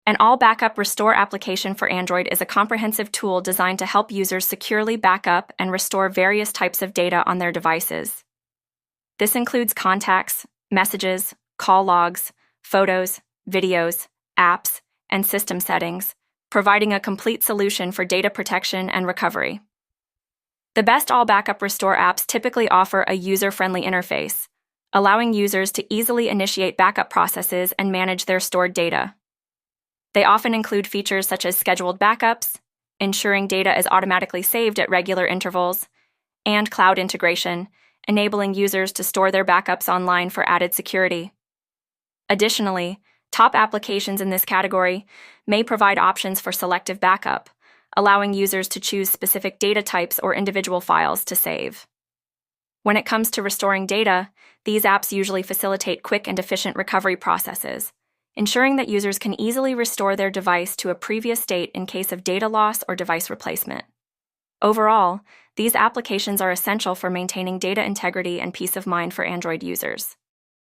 An All Backup Restore application for Android is a comprehensive tool designed to help users securely back up and restore various types of data on their devices. This includes contacts, messages, call logs, photos, videos, apps, and system settings, providing a complete solution for data protection and recovery. The best All Backup Restore apps typically offer a user-friendly interface, allowing users to easily initiate backup processes and manage their stored data. They often include features such as scheduled backups, ensuring data is automatically saved at regular intervals, and cloud integration, enabling users to store their backups online for added security. Additionally, top applications in this category may provide options for selective backup, allowing users to choose specific data types or individual files to save. When it comes to restoring data, these apps usually facilitate quick and efficient recovery processes, ensuring that users can easily restore their device to a previous state in case of data loss or device replacement. Overall, these applications are essential for maintaining data integrity and peace of mind for Android users.